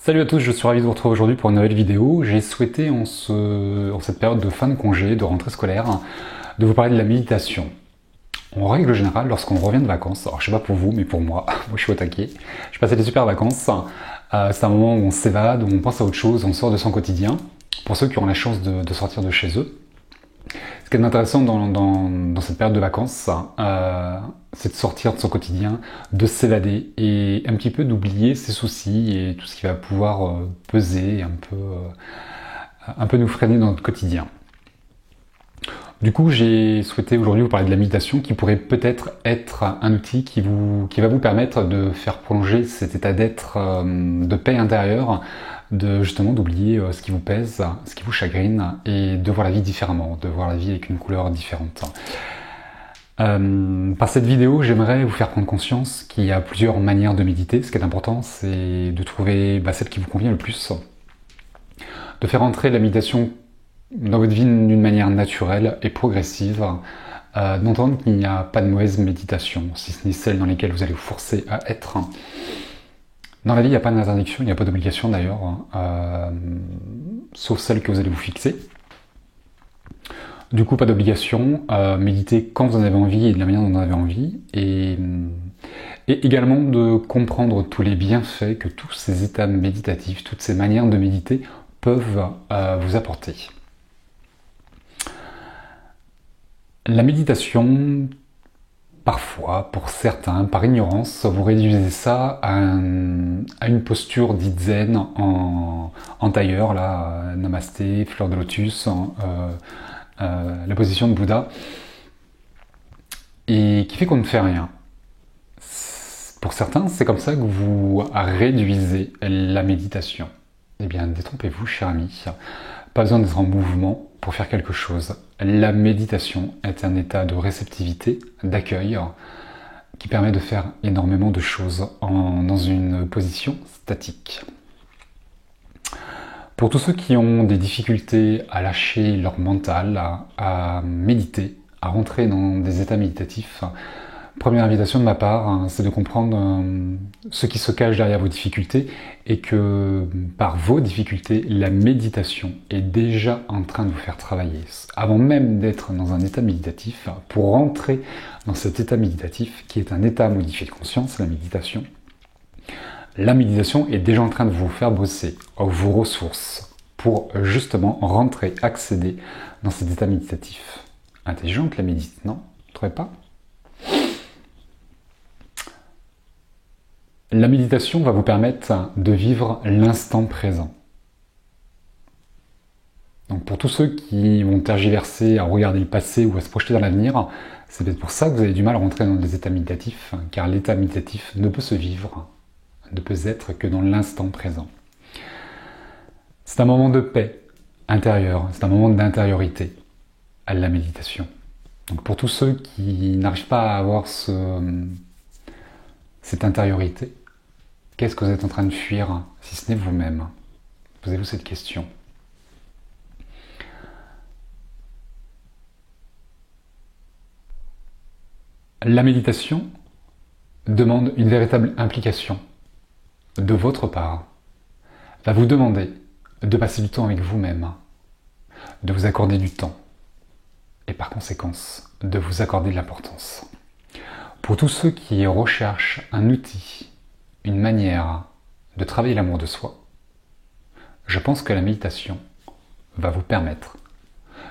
Salut à tous, je suis ravi de vous retrouver aujourd'hui pour une nouvelle vidéo. J'ai souhaité en cette période de fin de congé, de rentrée scolaire, de vous parler de la méditation. En règle générale, lorsqu'on revient de vacances, alors je sais pas pour vous, mais pour moi, moi je suis au taquet, je passais des super vacances. C'est un moment où on s'évade, où on pense à autre chose, on sort de son quotidien. Pour ceux qui ont la chance de sortir de chez eux. Ce qui est intéressant dans cette période de vacances, c'est de sortir de son quotidien, de s'évader et un petit peu d'oublier ses soucis et tout ce qui va pouvoir peser, un peu nous freiner dans notre quotidien. Du coup, j'ai souhaité aujourd'hui vous parler de la méditation qui pourrait peut-être être un outil qui va vous permettre de faire prolonger cet état d'être de paix intérieure, justement d'oublier ce qui vous pèse, ce qui vous chagrine et de voir la vie différemment, de voir la vie avec une couleur différente. Par cette vidéo, j'aimerais vous faire prendre conscience qu'il y a plusieurs manières de méditer. Ce qui est important, c'est de trouver celle qui vous convient le plus, de faire entrer la méditation dans votre vie d'une manière naturelle et progressive, d'entendre qu'il n'y a pas de mauvaise méditation, si ce n'est celle dans lesquelles vous allez vous forcer à être. Dans la vie, il n'y a pas d'interdiction, il n'y a pas d'obligation d'ailleurs, sauf celle que vous allez vous fixer. Du coup, pas d'obligation, méditez quand vous en avez envie et de la manière dont vous en avez envie, et également de comprendre tous les bienfaits que tous ces états méditatifs, toutes ces manières de méditer peuvent vous apporter. La méditation, parfois, pour certains, par ignorance, vous réduisez ça à une posture dite zen en tailleur, là, namasté, fleur de lotus, la position de Bouddha, et qui fait qu'on ne fait rien. Pour certains, c'est comme ça que vous réduisez la méditation. Eh bien, détrompez-vous, cher ami. Pas besoin d'être en mouvement pour faire quelque chose. La méditation est un état de réceptivité, d'accueil, qui permet de faire énormément de choses dans une position statique. Pour tous ceux qui ont des difficultés à lâcher leur mental, à méditer, à rentrer dans des états méditatifs, première invitation de ma part, c'est de comprendre ce qui se cache derrière vos difficultés et que par vos difficultés, la méditation est déjà en train de vous faire travailler. Avant même d'être dans un état méditatif, pour rentrer dans cet état méditatif qui est un état modifié de conscience, la méditation est déjà en train de vous faire bosser vos ressources pour justement rentrer, accéder dans cet état méditatif. Intelligente la médite, non? Vous trouvez pas? La méditation va vous permettre de vivre l'instant présent. Donc pour tous ceux qui vont tergiverser à regarder le passé ou à se projeter dans l'avenir, c'est peut-être pour ça que vous avez du mal à rentrer dans des états méditatifs, car l'état méditatif ne peut se vivre, ne peut être que dans l'instant présent. C'est un moment de paix intérieure, c'est un moment d'intériorité à la méditation. Donc pour tous ceux qui n'arrivent pas à avoir cette intériorité, qu'est-ce que vous êtes en train de fuir, si ce n'est vous-même? Posez-vous cette question. La méditation demande une véritable implication de votre part. Va vous demander de passer du temps avec vous-même, de vous accorder du temps et par conséquence de vous accorder de l'importance. Pour tous ceux qui recherchent un outil, une manière de travailler l'amour de soi, je pense que la méditation va vous permettre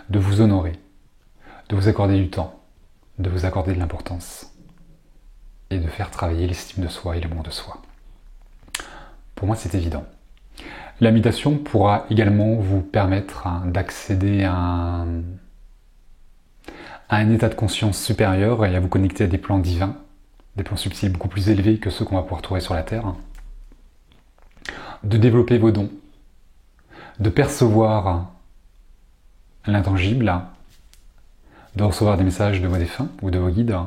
de vous honorer, de vous accorder du temps, de vous accorder de l'importance et de faire travailler l'estime de soi et l'amour de soi. Pour moi, c'est évident. La méditation pourra également vous permettre d'accéder à un état de conscience supérieur et à vous connecter à des plans divins, des plans subtils beaucoup plus élevés que ceux qu'on va pouvoir trouver sur la Terre, de développer vos dons, de percevoir l'intangible, de recevoir des messages de vos défunts ou de vos guides,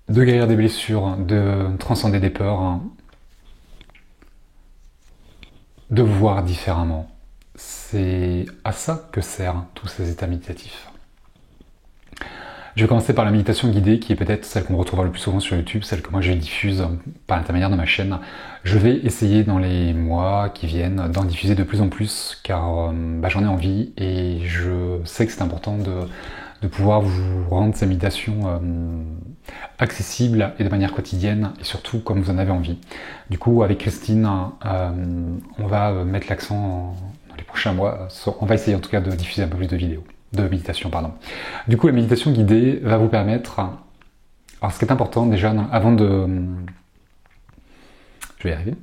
de guérir des blessures, de transcender des peurs, de vous voir différemment. C'est à ça que servent tous ces états méditatifs. Je vais commencer par la méditation guidée, qui est peut-être celle qu'on retrouvera le plus souvent sur YouTube, celle que moi je diffuse par l'intermédiaire de ma chaîne. Je vais essayer dans les mois qui viennent d'en diffuser de plus en plus, car j'en ai envie et je sais que c'est important de pouvoir vous rendre ces méditations accessibles et de manière quotidienne, et surtout comme vous en avez envie. Du coup, avec Christine, on va mettre l'accent dans les prochains mois, on va essayer en tout cas de diffuser un peu plus de vidéos, de méditation, pardon. Du coup, la méditation guidée va vous permettre... Alors, ce qui est important déjà, avant de... Je vais y arriver.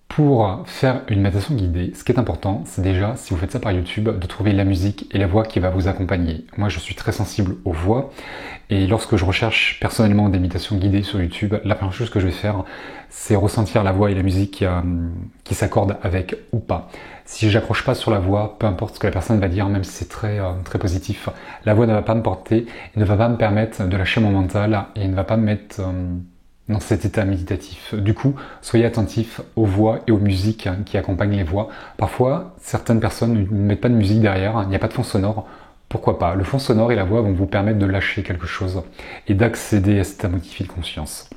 Pour faire une méditation guidée, ce qui est important, c'est déjà, si vous faites ça par YouTube, de trouver la musique et la voix qui va vous accompagner. Moi, je suis très sensible aux voix, et lorsque je recherche personnellement des méditations guidées sur YouTube, la première chose que je vais faire, c'est ressentir la voix et la musique qui s'accordent avec ou pas. Si j'accroche pas sur la voix, peu importe ce que la personne va dire, même si c'est très positif, la voix ne va pas me porter, et ne va pas me permettre de lâcher mon mental, et ne va pas me mettre... dans cet état méditatif. Du coup, soyez attentifs aux voix et aux musiques qui accompagnent les voix. Parfois, certaines personnes ne mettent pas de musique derrière, il n'y a pas de fond sonore. Pourquoi pas? Le fond sonore et la voix vont vous permettre de lâcher quelque chose et d'accéder à cet état modifié de conscience.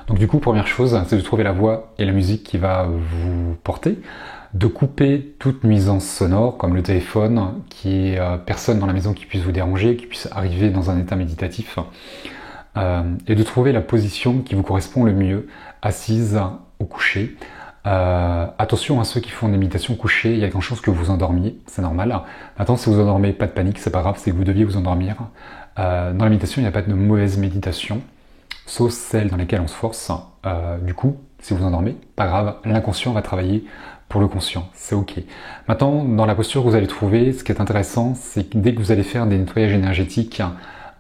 Donc du coup, première chose, c'est de trouver la voix et la musique qui va vous porter, de couper toute nuisance sonore, comme le téléphone, qui est personne dans la maison qui puisse vous déranger, qui puisse arriver dans un état méditatif. Et de trouver la position qui vous correspond le mieux, assise ou couchée. Attention à ceux qui font des méditations couchées, il y a grand chance que vous endormiez, c'est normal. Maintenant, si vous endormez, pas de panique, c'est pas grave, c'est que vous deviez vous endormir. Dans la méditation, il n'y a pas de mauvaise méditation, sauf celles dans lesquelles on se force. Du coup, si vous endormez, pas grave, l'inconscient va travailler pour le conscient, c'est ok. Maintenant, dans la posture que vous allez trouver, ce qui est intéressant, c'est que dès que vous allez faire des nettoyages énergétiques,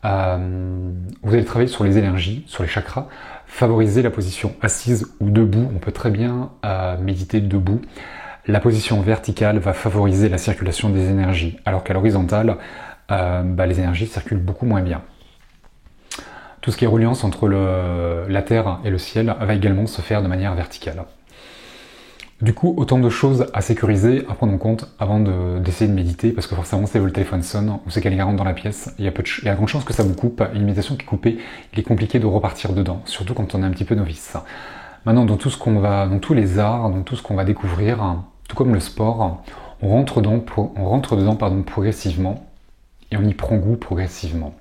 vous allez travailler sur les énergies, sur les chakras, favoriser la position assise ou debout. On peut très bien méditer debout. La position verticale va favoriser la circulation des énergies, alors qu'à l'horizontale, les énergies circulent beaucoup moins bien. Tout ce qui est reliance entre la terre et le ciel va également se faire de manière verticale. Du coup, autant de choses à sécuriser, à prendre en compte avant d'essayer de méditer, parce que forcément, si le téléphone sonne ou c'est quelqu'un rentre dans la pièce, il y a grande chance que ça vous coupe. Une méditation qui est coupée, il est compliqué de repartir dedans, surtout quand on est un petit peu novice. Maintenant, dans tous les arts, dans tout ce qu'on va découvrir, tout comme le sport, on rentre dedans progressivement, et on y prend goût progressivement.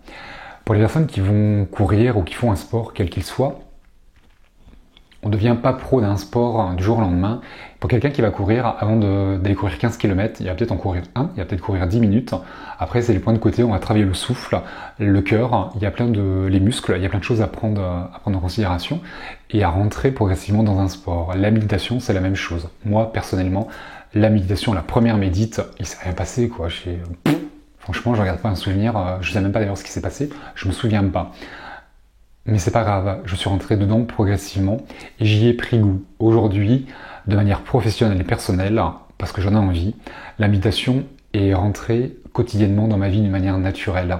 Pour les personnes qui vont courir ou qui font un sport, quel qu'il soit, on ne devient pas pro d'un sport du jour au lendemain. Pour quelqu'un qui va courir, avant d'aller courir 15 km, il va peut-être en courir il va peut-être courir 10 minutes. Après, c'est les points de côté, on va travailler le souffle, le cœur, les muscles, il y a plein de choses à prendre en considération et à rentrer progressivement dans un sport. La méditation, c'est la même chose. Moi, personnellement, la méditation, la première médite, il s'est rien passé, quoi. Franchement, je regarde pas un souvenir, je sais même pas d'ailleurs ce qui s'est passé, je me souviens pas. Mais c'est pas grave, je suis rentré dedans progressivement et j'y ai pris goût. Aujourd'hui, de manière professionnelle et personnelle, parce que j'en ai envie, la méditation est rentrée quotidiennement dans ma vie d'une manière naturelle.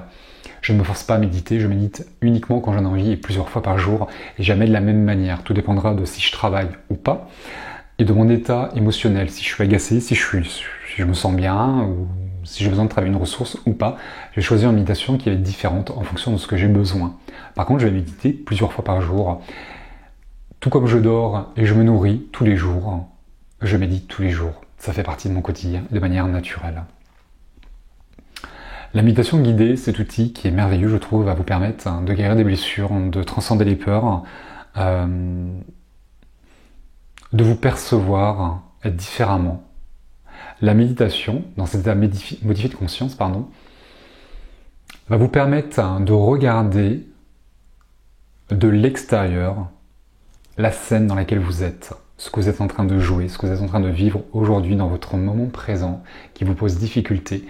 Je ne me force pas à méditer, je médite uniquement quand j'en ai envie et plusieurs fois par jour et jamais de la même manière. Tout dépendra de si je travaille ou pas et de mon état émotionnel, si je suis agacé, si je me sens bien ou si j'ai besoin de travailler une ressource ou pas. Je vais choisir une méditation qui va être différente en fonction de ce que j'ai besoin. Par contre, je vais méditer plusieurs fois par jour. Tout comme je dors et je me nourris tous les jours, je médite tous les jours. Ça fait partie de mon quotidien de manière naturelle. La méditation guidée, cet outil qui est merveilleux, je trouve, va vous permettre de guérir des blessures, de transcender les peurs, de vous percevoir différemment. La méditation, dans cet état modifié de conscience, va vous permettre de regarder de l'extérieur la scène dans laquelle vous êtes, ce que vous êtes en train de jouer, ce que vous êtes en train de vivre aujourd'hui dans votre moment présent qui vous pose difficulté.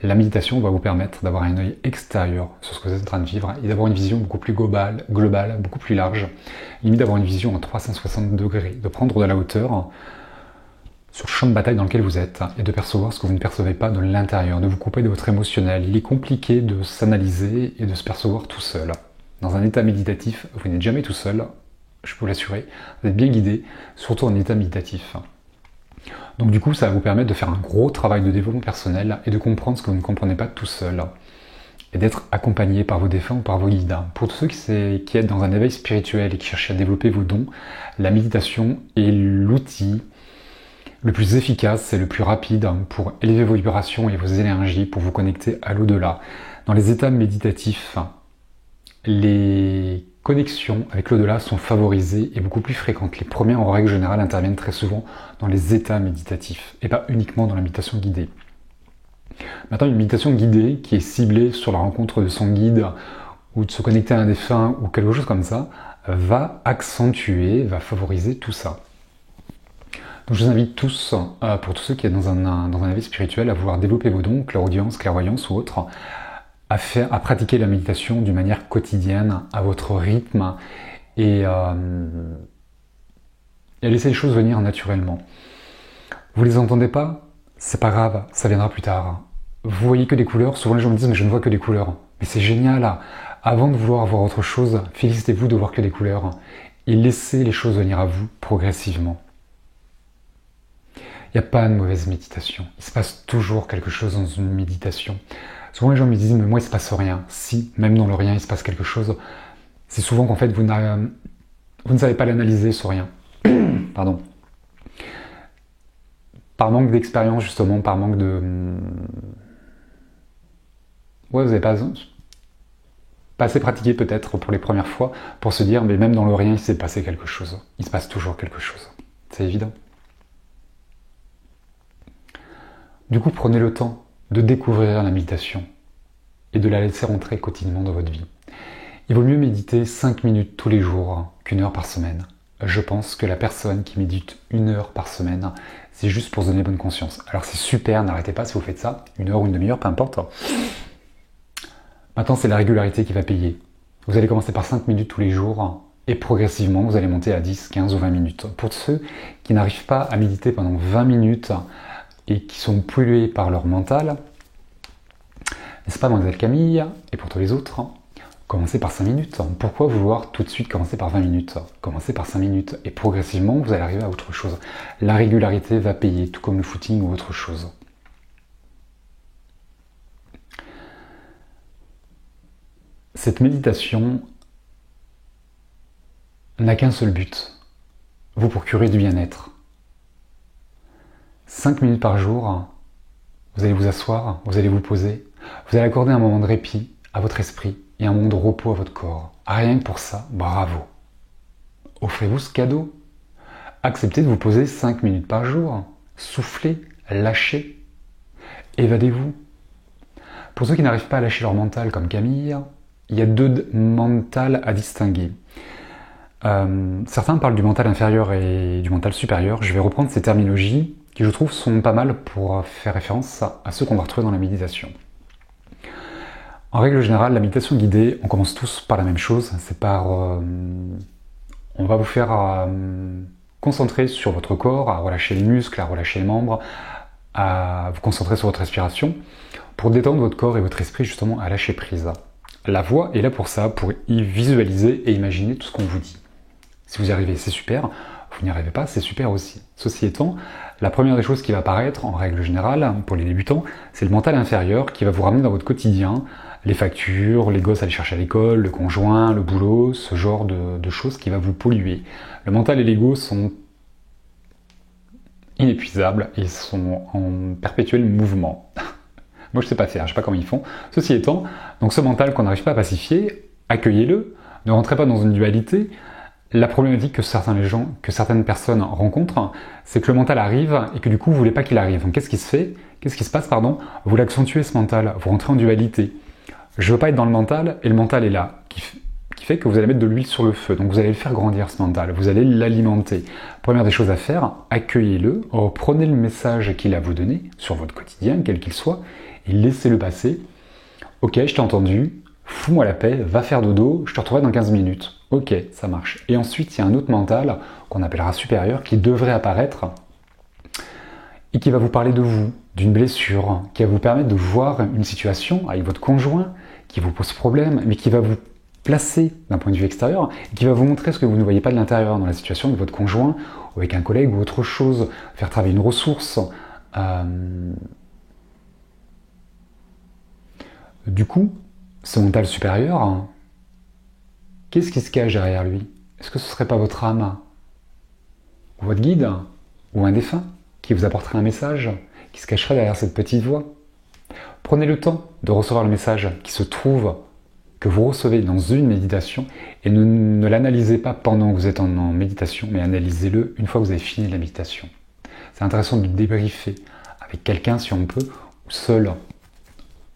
La méditation va vous permettre d'avoir un œil extérieur sur ce que vous êtes en train de vivre et d'avoir une vision beaucoup plus globale, beaucoup plus large, limite d'avoir une vision en 360 degrés, de prendre de la hauteur sur le champ de bataille dans lequel vous êtes et de percevoir ce que vous ne percevez pas de l'intérieur, de vous couper de votre émotionnel. Il est compliqué de s'analyser et de se percevoir tout seul. Dans un état méditatif, vous n'êtes jamais tout seul, je peux vous l'assurer, vous êtes bien guidé, surtout en état méditatif. Donc du coup, ça va vous permettre de faire un gros travail de développement personnel et de comprendre ce que vous ne comprenez pas tout seul. et d'être accompagné par vos défunts ou par vos guides. Pour tous ceux qui êtes dans un éveil spirituel et qui cherchent à développer vos dons, la méditation est l'outil le plus efficace et le plus rapide pour élever vos vibrations et vos énergies, pour vous connecter à l'au-delà. Dans les états méditatifs, les connexions avec l'au-delà sont favorisées et beaucoup plus fréquentes. Les premières, en règle générale, interviennent très souvent dans les états méditatifs et pas uniquement dans la méditation guidée. Maintenant, une méditation guidée qui est ciblée sur la rencontre de son guide ou de se connecter à un défunt ou quelque chose comme ça, va accentuer, va favoriser tout ça. Donc je vous invite tous, pour tous ceux qui sont dans un éveil spirituel, à vouloir développer vos dons, clairaudience, clairvoyance ou autre, à pratiquer la méditation d'une manière quotidienne, à votre rythme, et à laisser les choses venir naturellement. Vous les entendez pas? C'est pas grave, ça viendra plus tard. Vous voyez que des couleurs, souvent les gens me disent mais je ne vois que des couleurs. Mais c'est génial, avant de vouloir voir autre chose, félicitez-vous de voir que des couleurs et laissez les choses venir à vous progressivement. Il n'y a pas de mauvaise méditation. Il se passe toujours quelque chose dans une méditation. Souvent les gens me disent mais moi il se passe rien. Si, même dans le rien il se passe quelque chose. C'est souvent qu'en fait vous ne savez pas l'analyser ce rien. Pardon. Par manque d'expérience justement, par manque de... Ouais, vous n'avez pas assez pratiqué peut-être pour les premières fois pour se dire mais même dans le rien il s'est passé quelque chose. Il se passe toujours quelque chose. C'est évident. Du coup, prenez le temps de découvrir la méditation et de la laisser rentrer quotidiennement dans votre vie. Il vaut mieux méditer 5 minutes tous les jours qu'1 heure par semaine. Je pense que la personne qui médite 1 heure par semaine, c'est juste pour se donner bonne conscience. Alors c'est super, n'arrêtez pas si vous faites ça, 1 heure ou une demi-heure, peu importe. Maintenant, c'est la régularité qui va payer. Vous allez commencer par 5 minutes tous les jours et progressivement, vous allez monter à 10, 15 ou 20 minutes. Pour ceux qui n'arrivent pas à méditer pendant 20 minutes, et qui sont pollués par leur mental, n'est-ce pas Mademoiselle Camille, et pour tous les autres, commencez par 5 minutes. Pourquoi vouloir tout de suite commencer par 20 minutes? Commencez par 5 minutes, et progressivement, vous allez arriver à autre chose. La régularité va payer, tout comme le footing ou autre chose. Cette méditation n'a qu'un seul but, vous procurer du bien-être. 5 minutes par jour, vous allez vous asseoir, vous allez vous poser, vous allez accorder un moment de répit à votre esprit et un moment de repos à votre corps. Rien que pour ça, bravo. Offrez-vous ce cadeau. Acceptez de vous poser 5 minutes par jour. Soufflez, lâchez, évadez-vous. Pour ceux qui n'arrivent pas à lâcher leur mental comme Camille, il y a 2 mentales à distinguer. Certains parlent du mental inférieur et du mental supérieur. Je vais reprendre ces terminologies qui je trouve sont pas mal pour faire référence à ceux qu'on va retrouver dans la méditation. En règle générale, la méditation guidée, on commence tous par la même chose, c'est par... on va vous faire concentrer sur votre corps, à relâcher les muscles, à relâcher les membres, à vous concentrer sur votre respiration, pour détendre votre corps et votre esprit justement à lâcher prise. La voix est là pour ça, pour y visualiser et imaginer tout ce qu'on vous dit. Si vous y arrivez, c'est super. Vous n'y arrivez pas, c'est super aussi. Ceci étant, la première des choses qui va apparaître, en règle générale, pour les débutants, c'est le mental inférieur qui va vous ramener dans votre quotidien, les factures, les gosses à aller chercher à l'école, le conjoint, le boulot, ce genre de choses qui va vous polluer. Le mental et l'ego sont inépuisables, ils sont en perpétuel mouvement. Moi je sais pas faire, je sais pas comment ils font. Ceci étant, donc ce mental qu'on n'arrive pas à pacifier, accueillez-le, ne rentrez pas dans une dualité. La problématique que certaines personnes rencontrent, c'est que le mental arrive et que du coup vous voulez pas qu'il arrive. Donc qu'est-ce qui se passe, Vous l'accentuez ce mental, vous rentrez en dualité. Je veux pas être dans le mental et le mental est là, qui fait que vous allez mettre de l'huile sur le feu. Donc vous allez le faire grandir ce mental, vous allez l'alimenter. Première des choses à faire, accueillez-le, prenez le message qu'il a à vous donner sur votre quotidien, quel qu'il soit, et laissez-le passer. Ok, je t'ai entendu, fous-moi la paix, va faire dodo, je te retrouverai dans 15 minutes. Ok, ça marche. Et ensuite, il y a un autre mental, qu'on appellera supérieur, qui devrait apparaître et qui va vous parler de vous, d'une blessure, qui va vous permettre de voir une situation avec votre conjoint qui vous pose problème, mais qui va vous placer d'un point de vue extérieur et qui va vous montrer ce que vous ne voyez pas de l'intérieur dans la situation avec votre conjoint ou avec un collègue ou autre chose, faire travailler une ressource. Du coup, ce mental supérieur, qu'est-ce qui se cache derrière lui? Est-ce que ce ne serait pas votre âme, ou votre guide, ou un défunt, qui vous apporterait un message, qui se cacherait derrière cette petite voix? Prenez le temps de recevoir le message qui se trouve, que vous recevez dans une méditation, et ne l'analysez pas pendant que vous êtes en méditation, mais analysez-le une fois que vous avez fini la méditation. C'est intéressant de débriefer avec quelqu'un si on peut, ou seul,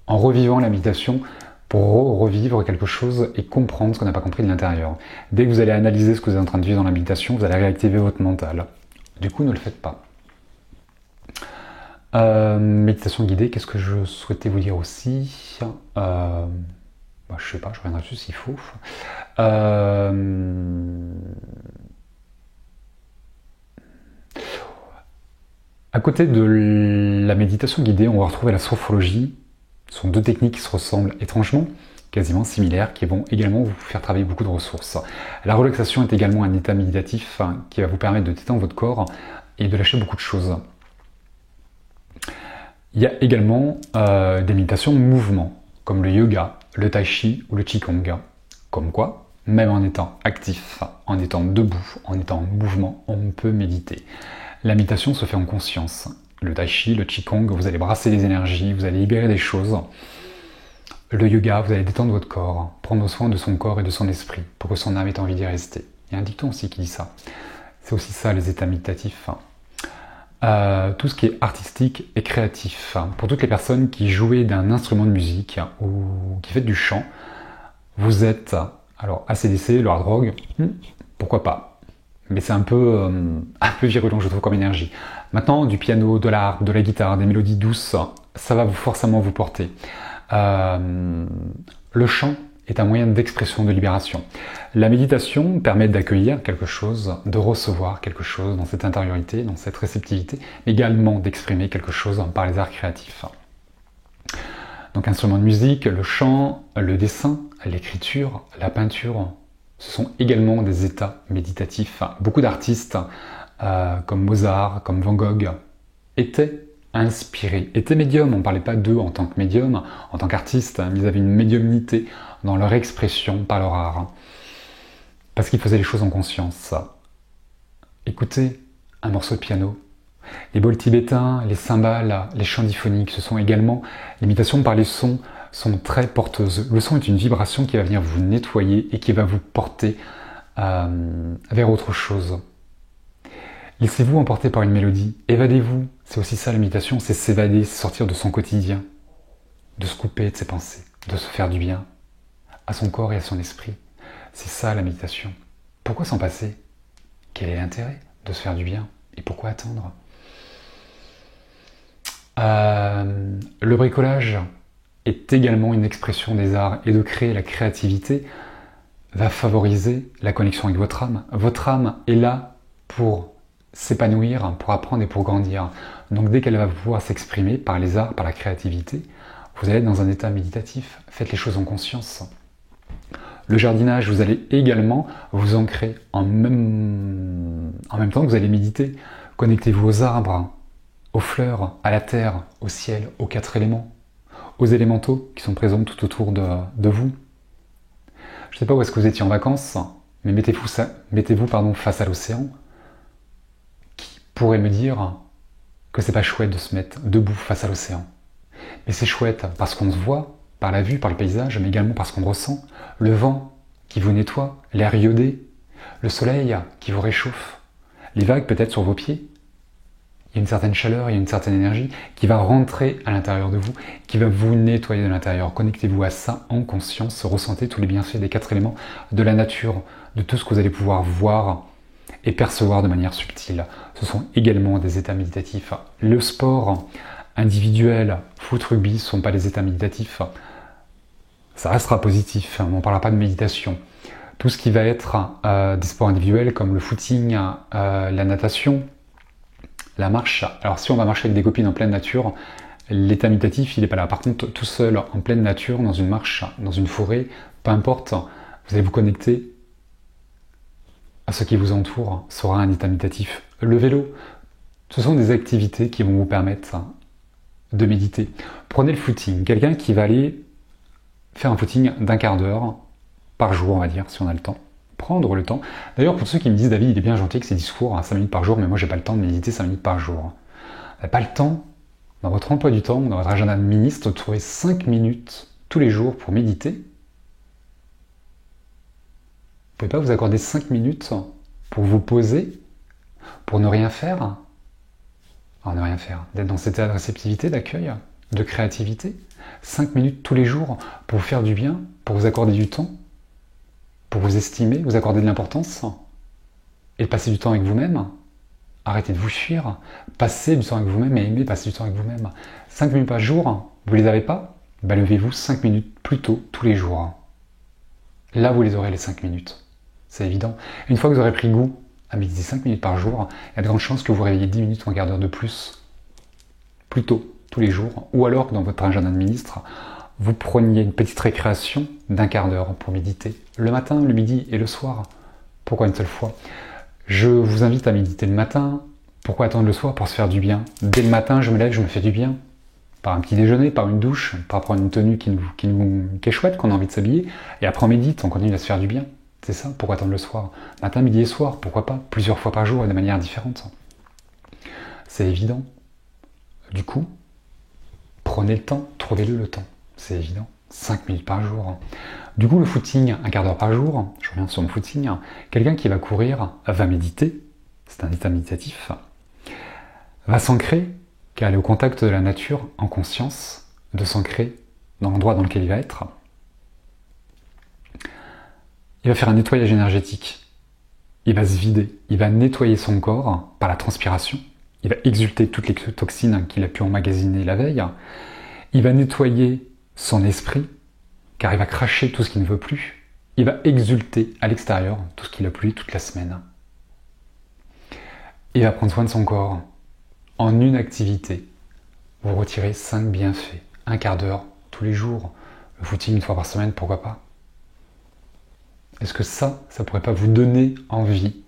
en revivant la méditation, pour revivre quelque chose et comprendre ce qu'on n'a pas compris de l'intérieur. Dès que vous allez analyser ce que vous êtes en train de vivre dans la méditation, vous allez réactiver votre mental. Du coup, ne le faites pas. Méditation guidée, qu'est-ce que je souhaitais vous dire aussi? Je sais pas, je reviendrai dessus s'il faut. À côté de la méditation guidée, on va retrouver la sophrologie. Ce sont deux techniques qui se ressemblent étrangement, quasiment similaires, qui vont également vous faire travailler beaucoup de ressources. La relaxation est également un état méditatif qui va vous permettre de détendre votre corps et de lâcher beaucoup de choses. Il y a également des méditations mouvement, comme le yoga, le tai chi ou le qigong. Comme quoi, même en étant actif, en étant debout, en étant en mouvement, on peut méditer. La méditation se fait en conscience. Le tai chi, le qigong, vous allez brasser les énergies, vous allez libérer des choses. Le yoga, vous allez détendre votre corps, prendre soin de son corps et de son esprit, pour que son âme ait envie d'y rester. Il y a un dicton aussi qui dit ça. C'est aussi ça, les états méditatifs. Tout ce qui est artistique et créatif. Pour toutes les personnes qui jouent d'un instrument de musique ou qui font du chant, vous êtes, alors AC/DC, le hard rock, pourquoi pas. Mais c'est un peu virulent, je trouve, comme énergie. Maintenant, du piano, de la harpe, de la guitare, des mélodies douces, ça va forcément vous porter. Le chant est un moyen d'expression, de libération. La méditation permet d'accueillir quelque chose, de recevoir quelque chose dans cette intériorité, dans cette réceptivité, mais également d'exprimer quelque chose par les arts créatifs. Donc instruments de musique, le chant, le dessin, l'écriture, la peinture, ce sont également des états méditatifs. Beaucoup d'artistes, comme Mozart, comme Van Gogh, étaient inspirés, étaient médiums. On ne parlait pas d'eux en tant que médiums, en tant qu'artistes, mais ils avaient une médiumnité dans leur expression, par leur art. Parce qu'ils faisaient les choses en conscience. Écoutez un morceau de piano. Les bols tibétains, les cymbales, les chants diphoniques, ce sont également l'imitation par les sons, sont très porteuses. Le son est une vibration qui va venir vous nettoyer et qui va vous porter vers autre chose. Laissez-vous emporter par une mélodie, évadez-vous. C'est aussi ça la méditation, c'est s'évader, c'est sortir de son quotidien, de se couper de ses pensées, de se faire du bien à son corps et à son esprit. C'est ça la méditation. Pourquoi s'en passer? Quel est l'intérêt de se faire du bien? Et pourquoi attendre? Le bricolage est également une expression des arts et de créer la créativité va favoriser la connexion avec votre âme. Votre âme est là pour s'épanouir, pour apprendre et pour grandir. Donc dès qu'elle va pouvoir s'exprimer par les arts, par la créativité, vous allez être dans un état méditatif. Faites les choses en conscience. Le jardinage, vous allez également vous ancrer en même temps que vous allez méditer. Connectez-vous aux arbres, aux fleurs, à la terre, au ciel, aux 4 éléments, aux élémentaux qui sont présents tout autour de vous. Je ne sais pas où est-ce que vous étiez en vacances, mais mettez-vous face à l'océan. Qui pourrait me dire que c'est pas chouette de se mettre debout face à l'océan? Mais c'est chouette parce qu'on se voit, par la vue, par le paysage, mais également parce qu'on ressent le vent qui vous nettoie, l'air iodé, le soleil qui vous réchauffe, les vagues peut-être sur vos pieds. Il y a une certaine chaleur, il y a une certaine énergie qui va rentrer à l'intérieur de vous, qui va vous nettoyer de l'intérieur. Connectez-vous à ça en conscience, ressentez tous les bienfaits des 4 éléments, de la nature, de tout ce que vous allez pouvoir voir et percevoir de manière subtile. Ce sont également des états méditatifs. Le sport individuel, foot, rugby, ne sont pas des états méditatifs. Ça restera positif, on ne parlera pas de méditation. Tout ce qui va être des sports individuels comme le footing, la natation, la marche. Alors si on va marcher avec des copines en pleine nature, l'état méditatif il n'est pas là. Par contre, tout seul, en pleine nature, dans une marche, dans une forêt, peu importe, vous allez vous connecter à ce qui vous entoure, sera un état méditatif. Le vélo, ce sont des activités qui vont vous permettre de méditer. Prenez le footing, quelqu'un qui va aller faire un footing d'1 quart d'heure par jour, on va dire, si on a le temps. Prendre le temps. D'ailleurs, pour ceux qui me disent, David, il est bien gentil que ses discours à 5 minutes par jour, mais moi, j'ai pas le temps de méditer 5 minutes par jour. Vous n'avez pas le temps, dans votre emploi du temps, dans votre agenda de ministre, de trouver 5 minutes tous les jours pour méditer. Vous ne pouvez pas vous accorder 5 minutes pour vous poser, pour ne rien faire. Alors, ne rien faire, d'être dans cet état de réceptivité, d'accueil, de créativité. 5 minutes tous les jours pour vous faire du bien, pour vous accorder du temps, pour vous estimer, vous accorder de l'importance, et passer du temps avec vous-même. Arrêtez de vous fuir, passez du temps avec vous-même et aimez passer du temps avec vous-même. 5 minutes par jour, vous ne les avez pas? Levez-vous 5 minutes plus tôt tous les jours. Là, vous les aurez les 5 minutes. C'est évident. Une fois que vous aurez pris goût à méditer 5 minutes par jour, il y a de grandes chances que vous réveillez 10 minutes ou un quart d'heure de plus tôt tous les jours, ou alors que dans votre agenda de ministre, vous preniez une petite récréation d'1 quart d'heure pour méditer, le matin, le midi et le soir. Pourquoi une seule fois? Je vous invite à méditer le matin. Pourquoi attendre le soir pour se faire du bien? Dès le matin, je me lève, je me fais du bien. Par un petit déjeuner, par une douche, par prendre une tenue qui est chouette, qu'on a envie de s'habiller, et après on médite, on continue à se faire du bien. C'est ça, pourquoi attendre le soir? Matin, midi et soir, pourquoi pas? Plusieurs fois par jour et de manière différente. C'est évident. Du coup, prenez le temps, trouvez-le le temps. C'est évident. 5 minutes par jour. Du coup, le footing, 1 quart d'heure par jour, je reviens sur mon footing, quelqu'un qui va courir va méditer, c'est un état méditatif, va s'ancrer, car aller au contact de la nature en conscience, de s'ancrer dans l'endroit dans lequel il va être. Il va faire un nettoyage énergétique. Il va se vider, il va nettoyer son corps par la transpiration, il va exulter toutes les toxines qu'il a pu emmagasiner la veille, il va nettoyer son esprit, car il va cracher tout ce qu'il ne veut plus, il va exulter à l'extérieur tout ce qu'il a plu toute la semaine. Il va prendre soin de son corps. En une activité, vous retirez 5 bienfaits, 1 quart d'heure tous les jours, le footing une fois par semaine, pourquoi pas? Est-ce que ça pourrait pas vous donner envie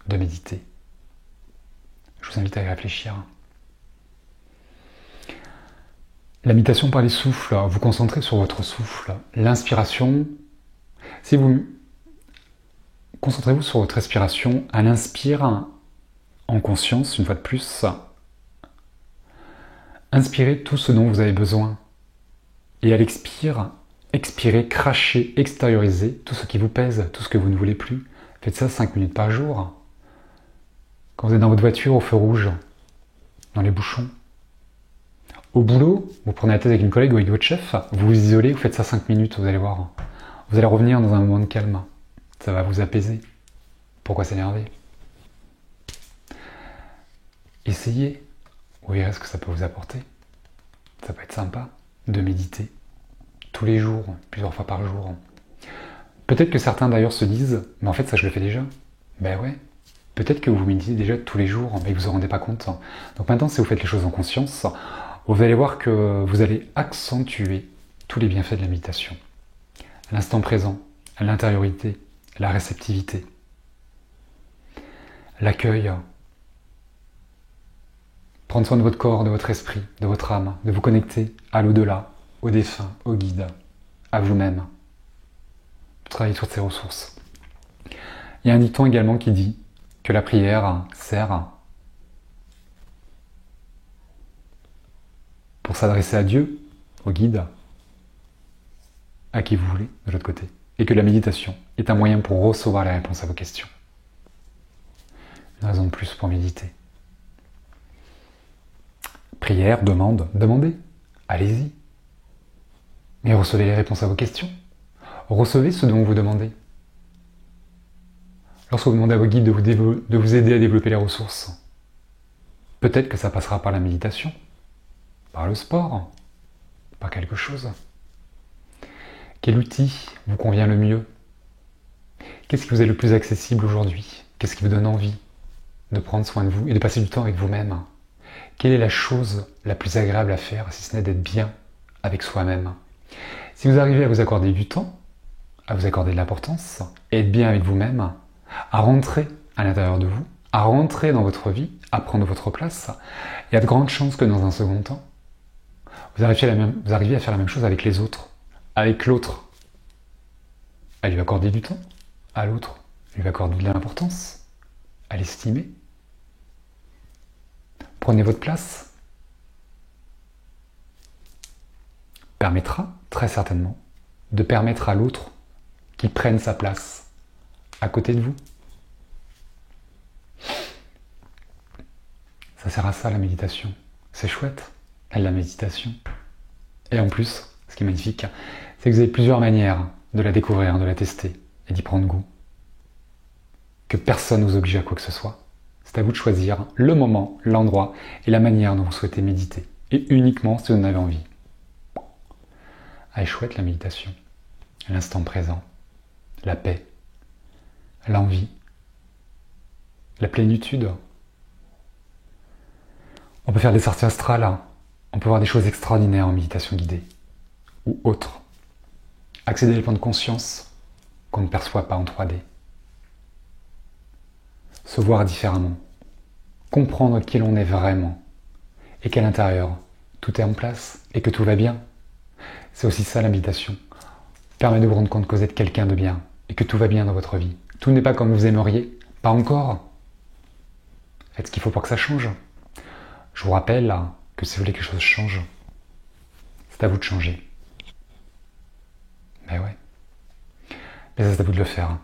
de méditer? Je vous invite à y réfléchir. La méditation par les souffles, vous concentrez sur votre souffle. L'inspiration, si vous concentrez-vous sur votre respiration, à l'inspire, en conscience, une fois de plus, inspirez tout ce dont vous avez besoin. Et à l'expire, expirez, crachez, extériorisez tout ce qui vous pèse, tout ce que vous ne voulez plus. Faites ça 5 minutes par jour. Quand vous êtes dans votre voiture au feu rouge, dans les bouchons, au boulot, vous prenez la tête avec une collègue ou avec votre chef, vous vous isolez, vous faites ça 5 minutes, vous allez voir. Vous allez revenir dans un moment de calme. Ça va vous apaiser. Pourquoi s'énerver? Essayez. Vous verrez ce que ça peut vous apporter. Ça peut être sympa de méditer tous les jours, plusieurs fois par jour. Peut-être que certains d'ailleurs se disent, mais en fait ça je le fais déjà. Ben ouais. Peut-être que vous méditez déjà tous les jours, mais que vous ne vous rendez pas compte. Donc maintenant, si vous faites les choses en conscience, vous allez voir que vous allez accentuer tous les bienfaits de la méditation. L'instant présent, l'intériorité, la réceptivité, l'accueil, prendre soin de votre corps, de votre esprit, de votre âme, de vous connecter à l'au-delà, au défunt, au guide, à vous-même. Travailler sur ces ressources. Il y a un dicton également qui dit que la prière sert pour s'adresser à Dieu, au guide, à qui vous voulez, de l'autre côté, et que la méditation est un moyen pour recevoir les réponses à vos questions. Une raison de plus pour méditer. Prière, demande, demandez, allez-y. Mais recevez les réponses à vos questions. Recevez ce dont vous demandez. Lorsque vous demandez à vos guides de vous aider à développer les ressources, peut-être que ça passera par la méditation, par le sport, par quelque chose. Quel outil vous convient le mieux? Qu'est-ce qui vous est le plus accessible aujourd'hui? Qu'est-ce qui vous donne envie de prendre soin de vous et de passer du temps avec vous-même? Quelle est la chose la plus agréable à faire, si ce n'est d'être bien avec soi-même? Si vous arrivez à vous accorder du temps, à vous accorder de l'importance, et être bien avec vous-même, à rentrer à l'intérieur de vous, à rentrer dans votre vie, à prendre votre place, il y a de grandes chances que dans un second temps, vous arriviez à faire la même chose avec les autres, avec l'autre, à lui accorder du temps, à l'autre, lui accorder de l'importance, à l'estimer. Prenez votre place. Permettra, très certainement, de permettre à l'autre qu'il prenne sa place à côté de vous. Ça sert à ça la méditation. C'est chouette, la méditation. Et en plus, ce qui est magnifique, c'est que vous avez plusieurs manières de la découvrir, de la tester et d'y prendre goût. Que personne ne vous oblige à quoi que ce soit. C'est à vous de choisir le moment, l'endroit et la manière dont vous souhaitez méditer. Et uniquement si vous en avez envie. Ah, est chouette la méditation. L'instant présent, la paix, l'envie, la plénitude. On peut faire des sorties astrales, on peut voir des choses extraordinaires en méditation guidée ou autre. Accéder à des plans de conscience qu'on ne perçoit pas en 3D. Se voir différemment, comprendre qui l'on est vraiment et qu'à l'intérieur, tout est en place et que tout va bien. C'est aussi ça la méditation. Permet de vous rendre compte que vous êtes quelqu'un de bien et que tout va bien dans votre vie. Tout n'est pas comme vous aimeriez, pas encore. Faites ce qu'il faut pour que ça change. Je vous rappelle là, que si vous voulez que quelque chose change, c'est à vous de changer. Mais ouais. Mais c'est à vous de le faire.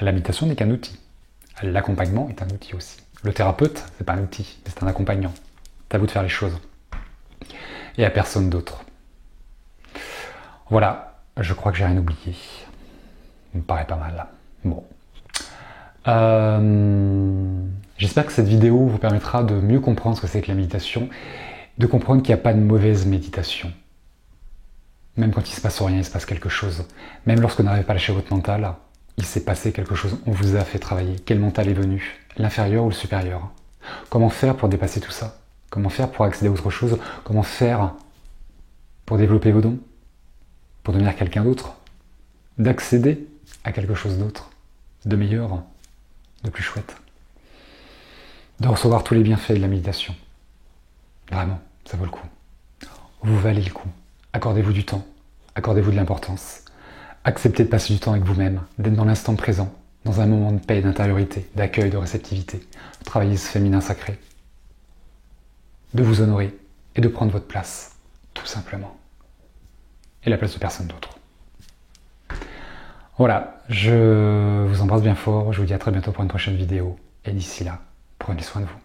La méditation n'est qu'un outil. L'accompagnement est un outil aussi. Le thérapeute, c'est pas un outil, c'est un accompagnant. C'est à vous de faire les choses. Et à personne d'autre. Voilà, je crois que j'ai rien oublié. Ça me paraît pas mal. Bon. J'espère que cette vidéo vous permettra de mieux comprendre ce que c'est que la méditation, de comprendre qu'il n'y a pas de mauvaise méditation. Même quand il ne se passe rien, il se passe quelque chose. Même lorsque vous n'arrivez pas à lâcher votre mental, il s'est passé quelque chose, on vous a fait travailler. Quel mental est venu? L'inférieur ou le supérieur? Comment faire pour dépasser tout ça? Comment faire pour accéder à autre chose? Comment faire pour développer vos dons? Pour devenir quelqu'un d'autre? D'accéder à quelque chose d'autre? De meilleur? De plus chouette? De recevoir tous les bienfaits de la méditation. Vraiment, ça vaut le coup. Vous valez le coup. Accordez-vous du temps. Accordez-vous de l'importance. Acceptez de passer du temps avec vous-même, d'être dans l'instant présent, dans un moment de paix, d'intériorité, d'accueil, de réceptivité. Travaillez ce féminin sacré. De vous honorer et de prendre votre place, tout simplement. Et la place de personne d'autre. Voilà, je vous embrasse bien fort. Je vous dis à très bientôt pour une prochaine vidéo. Et d'ici là, prenez soin de vous.